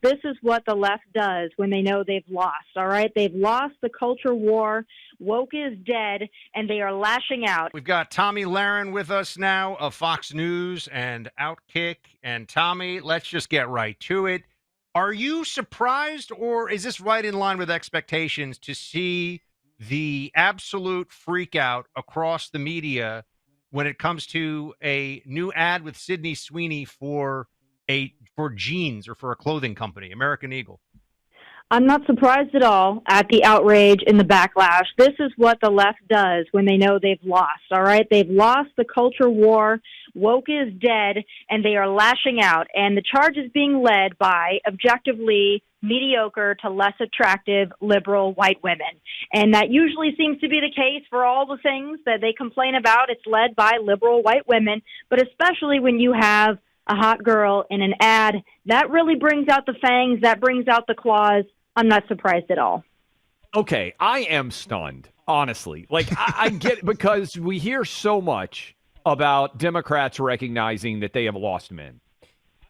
This is what the left does when they know they've lost, all right? They've lost the culture war. Woke is dead, and they are lashing out. We've got Tomi Lahren with us now of Fox News and Outkick. And Tomi, let's just get right to it. Are you surprised, or is this right in line with expectations to see the absolute freak out across the media when it comes to a new ad with Sydney Sweeney for jeans or for a clothing company, American Eagle? I'm not surprised at all at the outrage and the backlash. This is what the left does when they know they've lost, all right? They've lost the culture war. Woke is dead, and they are lashing out. And the charge is being led by objectively mediocre to less attractive liberal white women. And that usually seems to be the case for all the things that they complain about. It's led by liberal white women, but especially when you have a hot girl in an ad, that really brings out the fangs, that brings out the claws. I'm not surprised at all. Okay, I am stunned, honestly. Like, I get because we hear so much about Democrats recognizing that they have lost men.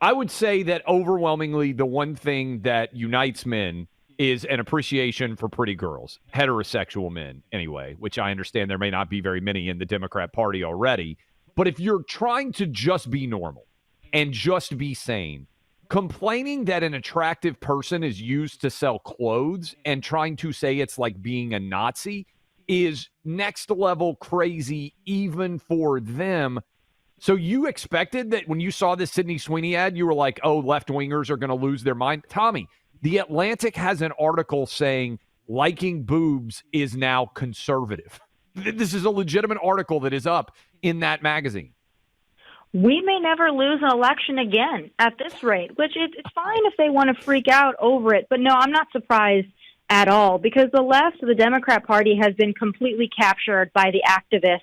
I would say that overwhelmingly the one thing that unites men is an appreciation for pretty girls, heterosexual men anyway, which I understand there may not be very many in the Democrat Party already. But if you're trying to just be normal and just be sane, complaining that an attractive person is used to sell clothes and trying to say it's like being a Nazi is next level crazy even for them. So you expected that when you saw this Sydney Sweeney ad, you were like, oh, left-wingers are going to lose their mind? Tomi, The Atlantic has an article saying liking boobs is now conservative. This is a legitimate article that is up in that magazine. We may never lose an election again at this rate, which it's fine if they want to freak out over it. But no, I'm not surprised at all because the left of the Democrat Party has been completely captured by the activists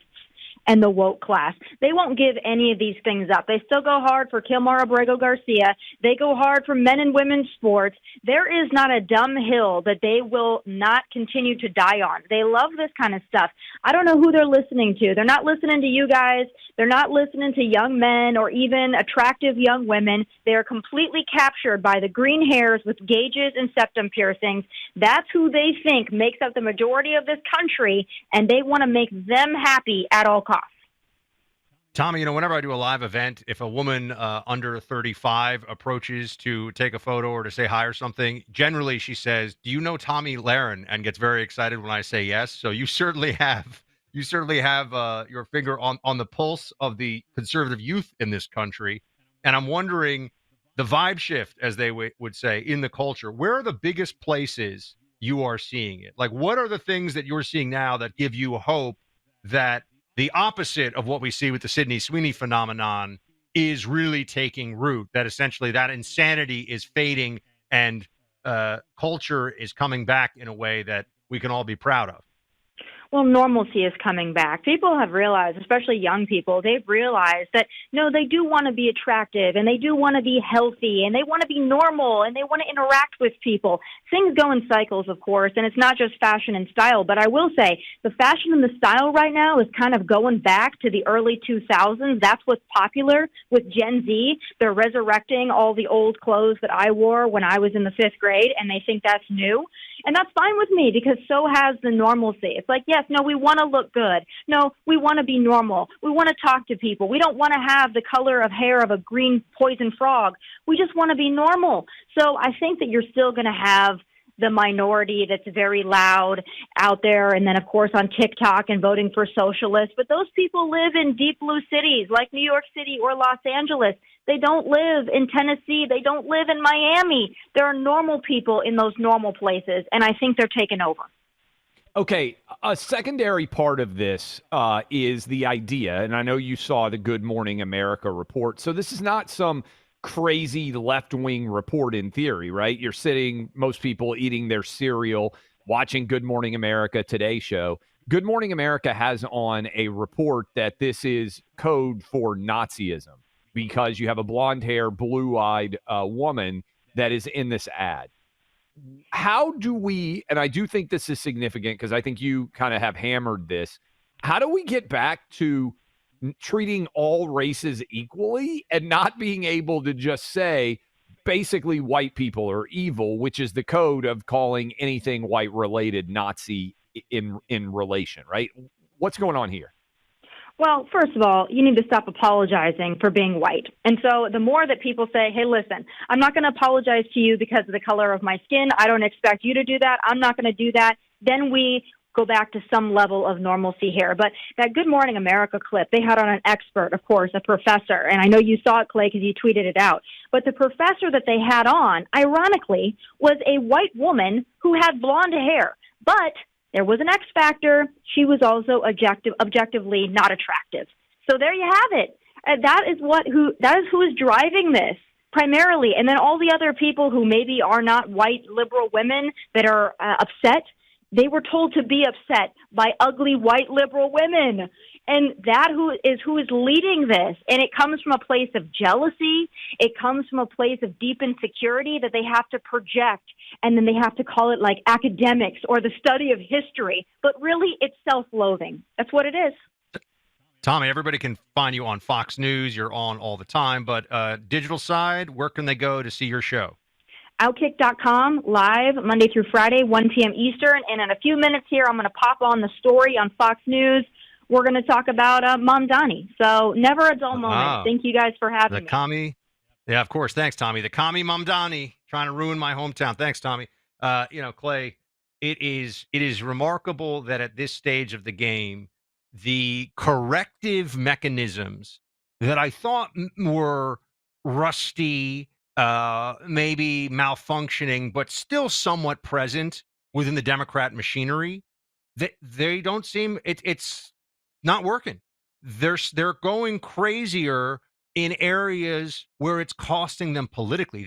and the woke class. They won't give any of these things up. They still go hard for Kilmar Abrego Garcia. They go hard for men and women's sports. There is not a dumb hill that they will not continue to die on. They love this kind of stuff. I don't know who they're listening to. They're not listening to you guys. They're not listening to young men or even attractive young women. They are completely captured by the green hairs with gauges and septum piercings. That's who they think makes up the majority of this country, and they want to make them happy at all costs. Tomi, whenever I do a live event, if a woman under 35 approaches to take a photo or to say hi or something, generally she says, "Do you know Tomi Lahren?" and gets very excited when I say yes. So you certainly have your finger on the pulse of the conservative youth in this country. And I'm wondering the vibe shift, as they would say, in the culture. Where are the biggest places you are seeing it? Like, what are the things that you're seeing now that give you hope that the opposite of what we see with the Sydney Sweeney phenomenon is really taking root, that essentially that insanity is fading and culture is coming back in a way that we can all be proud of? Well, normalcy is coming back. People have realized, especially young people, they've realized that, no, they do want to be attractive and they do want to be healthy and they want to be normal and they want to interact with people. Things go in cycles, of course, and it's not just fashion and style. But I will say the fashion and the style right now is kind of going back to the early 2000s. That's what's popular with Gen Z. They're resurrecting all the old clothes that I wore when I was in the fifth grade, and they think that's new. And that's fine with me because so has the normalcy. It's like, yes, no, we want to look good. No, we want to be normal. We want to talk to people. We don't want to have the color of hair of a green poison frog. We just want to be normal. So I think that you're still going to have the minority that's very loud out there, and then, of course, on TikTok and voting for socialists. But those people live in deep blue cities like New York City or Los Angeles. They don't live in Tennessee. They don't live in Miami. There are normal people in those normal places, and I think they're taking over. Okay, a secondary part of this is the idea, and I know you saw the Good Morning America report, so this is not some crazy left-wing report in theory, right? You're sitting, most people eating their cereal, watching Good Morning America Today show. Good Morning America has on a report that this is code for Nazism because you have a blonde-hair, blue-eyed woman that is in this ad. How do we, and I do think this is significant because I think you kind of have hammered this, how do we get back to treating all races equally and not being able to just say basically white people are evil, which is the code of calling anything white related Nazi in relation, right? What's going on here? Well, first of all, you need to stop apologizing for being white. And so the more that people say, hey, listen, I'm not going to apologize to you because of the color of my skin. I don't expect you to do that. I'm not going to do that. Then we go back to some level of normalcy here. But that Good Morning America clip, they had on an expert, of course, a professor. And I know you saw it, Clay, because you tweeted it out. But the professor that they had on, ironically, was a white woman who had blonde hair. But there was an X factor. She was also objectively not attractive. So there you have it. That is who is driving this primarily. And then all the other people who maybe are not white liberal women that are upset, they were told to be upset by ugly white liberal women. And that who is leading this. And it comes from a place of jealousy. It comes from a place of deep insecurity that they have to project. And then they have to call it like academics or the study of history. But really, it's self-loathing. That's what it is. Tomi, everybody can find you on Fox News. You're on all the time. But digital side, where can they go to see your show? Outkick.com, live Monday through Friday, 1 p.m. Eastern. And in a few minutes here, I'm going to pop on the story on Fox News. We're going to talk about Mamdani. So never a dull moment. Thank you guys for having me. The commie. Yeah, of course. Thanks, Tomi. The commie Mamdani trying to ruin my hometown. Thanks, Tomi. Clay, it is remarkable that at this stage of the game, the corrective mechanisms that I thought were rusty, maybe malfunctioning, but still somewhat present within the Democrat machinery, they don't seem it's not working. They're going crazier in areas where it's costing them politically.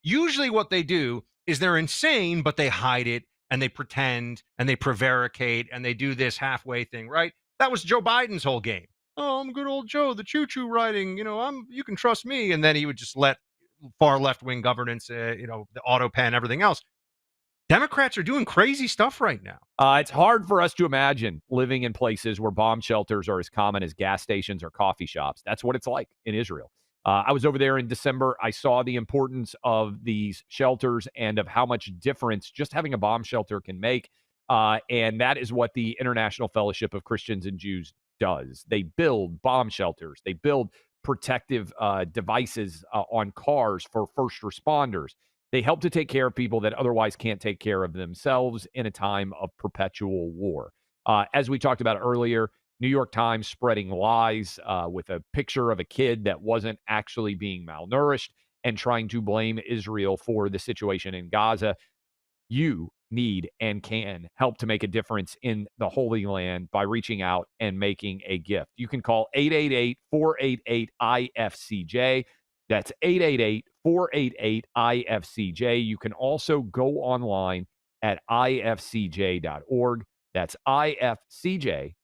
Usually what they do is they're insane, but they hide it and they pretend and they prevaricate and they do this halfway thing, right? That was Joe Biden's whole game. Oh, I'm good old Joe, the choo-choo riding, you can trust me. And then he would just let far left-wing governance, the auto pen, everything else. Democrats are doing crazy stuff right now. It's hard for us to imagine living in places where bomb shelters are as common as gas stations or coffee shops. That's what it's like in Israel. I was over there in December. I saw the importance of these shelters and of how much difference just having a bomb shelter can make. And that is what the International Fellowship of Christians and Jews does. They build bomb shelters. They build protective devices on cars for first responders. They help to take care of people that otherwise can't take care of themselves in a time of perpetual war. As we talked about earlier, New York Times spreading lies with a picture of a kid that wasn't actually being malnourished and trying to blame Israel for the situation in Gaza. You need and can help to make a difference in the Holy Land by reaching out and making a gift. You can call 888-488-IFCJ. That's 888-488-IFCJ. You can also go online at ifcj.org. That's ifcj.org.